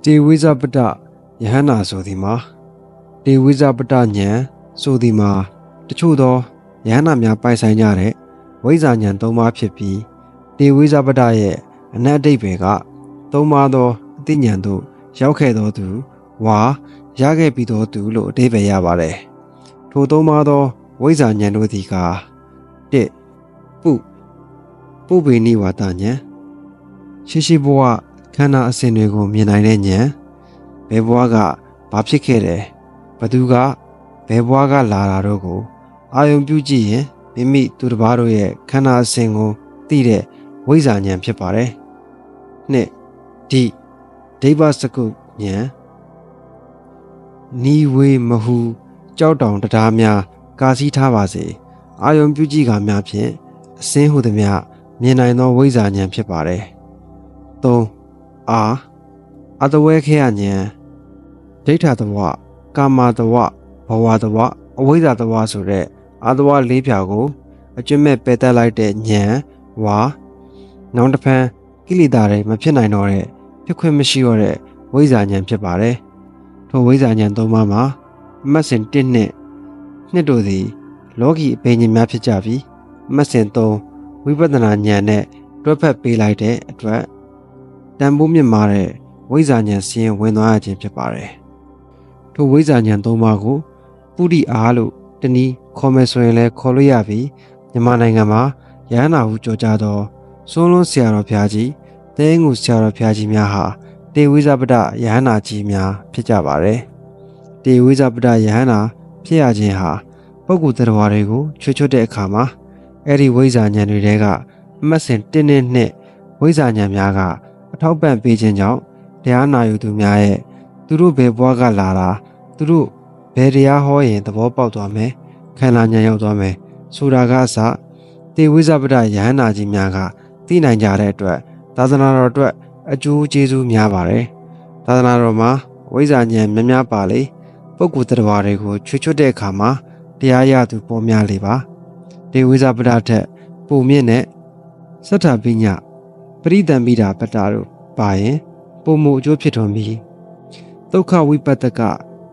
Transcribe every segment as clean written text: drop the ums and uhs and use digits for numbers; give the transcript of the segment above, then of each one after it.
တေဝိဇပတယဟန္တာဆိုသည်မှာတေဝိဇပတဉာဏ်ဆိုသည်မှာတချို့သောယဟန္တာများပိုင်ဆိုင်ကြတဲ့ဝိဇ္ဇာဉာဏ်၃ပါးဖြစ်ပြီးတေဝိဇပတရဲ့အနတ်အဓိပ္ပာယ်က၃ပါးသောအသိဉာဏ်သို့ရောက်ခဲ့သောသူဝါရခဲ့ပြီးသောသူလို့အဓိပ္ပာယ်ရပါတယ်။ထို၃ပါးသောဝိဇ္ဇာဉာဏ်တို့သည်က၁ပုဗ္ဗေနိဝါဒဉာဏ်ရှိဘဝခန္ဓာအစဉ်တွေကိုမြင်နိုင်တဲ့ဉာဏ်ဘယ်ဘဝကဘာဖြစ်ခဲ့တယ်ဘသူကဘယ်ဘဝကလာတာတို့ကိုအာယုံပြုကြည့်ရင်မိမိသူတစ်ပါးတို့ရဲ့ခန္ဓာအစဉ်ကိုသိတဲ့ဝိဇ္ဇာဉာဏ်ဖြစ်ပါတယ်။နှစ်ဒိဗ္ဗစကုဉာဏ်နီဝေမဟုကြောက်တောင်တရားများကာစီးထားပါစေအာယုံပြုကြည့်ကများဖြင့်အစင်းဟုသည်များမြင်နိုင်သောဝိဇ္ဇာဉာဏ်ဖြစ်ပါတယ်။၃အတဝဲခေယဉာဏ်ဒိဋ္ဌတဝကာမတဝဘဝတဝအဝိဇ္ဇာတဝဆိုတဲ့အတဝ၄ဖြာကိုအကျွတ်မဲ့ပယ်တတ်လိုက်တဲ့ဉာဏ်ဝါနောက်တစ်ဖန်ကိလေသာတွေမဖြစ်နိုင်တော့တဲ့ဖြစ်ခွင့်မရှိတော့တဲ့ဝိဇ္ဇာဉာဏ်ဖြစ်ပါတယ်။ထိုဝိဇ္ဇာဉာဏ်၃ပါးမှာအမှတ်စဉ်1နဲ့2တို့သည်လောကီအပင်ဉာဏ်များဖြစ်ကြပြီးအမှတ်စဉ်3ဝိပဿနာဉာဏ်နဲ့တွဲဖက်ပေးလိုက်တဲ့အတွက်တန်ဖိုးမြင့်မားတဲ့ဝိဇ္ဇာဉာဏ်စီရင်ဝင်သွားရခြင်းဖြစ်ပါတယ်။ထိုဝိဇ္ဇာဉာဏ်၃ပါးကိုပုရိအာလို့တနည်းခေါ်မယ်ဆိုရင်လည်းခေါ်လို့ရပြီးမြန်မာနိုင်ငံမှာယဟန္တာဟုကြော်ကြသောစိုးလွန်းဆရာတော်ဘုရားကြီးတဲငူဆရာတော်ဘုရားကြီးများဟာတေဝိဇပတယဟန္တာကြီးများဖြစ်ကြပါတယ်။တေဝိဇပတယဟန္တာဖြစ်ရခြင်းဟာပုဂ္ဂိုလ်တရားတွေကိုချွတ်ချွတ်တဲ့အခါမှာအဲ့ဒီဝိဇ္ဇာဉာဏ်တွေတဲကအမှတ်စဉ်1နဲ့2ဝိဇ္ဇာဉာဏ်များကအထောက်ပံ့ပေးခြင်းကြောင့်တရားနာယူသူများရဲ့သူတို့ဘယ်ဘဝကလာတာသူတို့ဘယ်တရားဟောရင်သဘောပေါက်သွားမယ်ခန္ဓာဉာဏ်ရောက်သွားမယ်ဆိုတာကအစတေဝိဇပတယဟန္တာကြီးများကသိနိုင်ကြတဲ့အတွက်သာသနာတော်အတွက်အကျိုးကျေးဇူးများပါတယ်သာသနာတော်မှာဝိဇ္ဇာဉာဏ်များပါလေပုဂ္ဂိုလ်တရားတွေကိုချွတ်ချွတ်တဲ့အခါမှာတရားရသူပေါ်များလေပါတေဝိဇပတထက်ပုံမြင့်တဲ့သတ္ထပညာပရိသံမိတာပတ္တာတို့ပါရင်ပုံမှုအကျိုးဖြစ်ထွန်းပြီးဒုက္ခဝိပတ္တက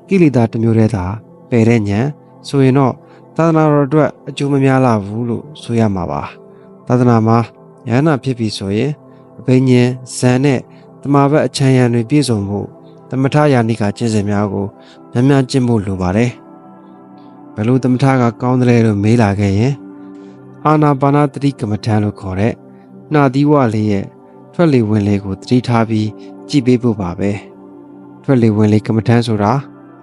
ကိလေသာတစ်မျိုးတည်းသာပယ်တဲ့ဉာဏ်ဆိုရင်တော့သာသနာတော်အတွက်အကျိုးမများလာဘူးလို့ဆိုရမှာပါသာသနာမှာယဟန္တာဖြစ်ပြီဆိုရင်အဘိညာဉ်ဇန်နဲ့တမာဘတ်အချမ်းရံတွေပြည့်စုံဖို့သမထယာနိကကျင့်စဉ်များကိုများကျင့်ဖို့လိုပါတယ်ဘယ်လိုသမထကကောင်းတယ်လို့မေးလာခဲ့ရင်အာနာပါနသတိကမ္မထံလို့ခေါ်တဲ့နှာသီးဝလေးရဲ့ထွက်လေဝင်လေကိုသတိထားပြီးကြည့်ပေးဖို့ပါပဲထွက်လေဝင်လေကမ္မထံဆိုတာ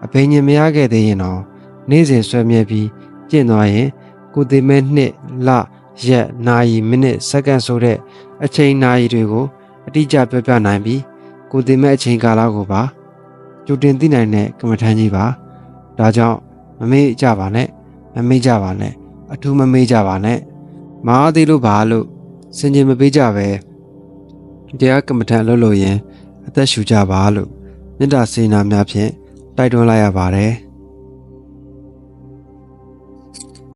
အဘိညာဉ်မရခဲ့သေးရင်တော့နေ့စဉ်ဆွဲမြဲပြီးကျင့်သွားရင်ကိုယ်သိမဲ့နှစ်လရက်နာရီမိနစ်စက္ကန့်ဆိုတဲ့အချိန်နာရီတွေကိုအတိအကျပြောပြနိုင်ပြီးကိုယ်သိမဲ့အချိန်ကာလကိုပါကြိုတင်သိနိုင်တဲ့ကမ္မထံကြီးပါဒါကြောင့်မမေ့ကြပါနဲ့အထူးမမေ့ကြပါနဲ့မအားသေးလို့ပါလို့စင်ကြင်မပေးကြပဲတရားကမ္မထံလုပ်လို့ရင်အသက်ရှူကြပါလို့မေတ္တာစေနာများဖြင့်တိုက်တွန်းလိုက်ရပါတယ်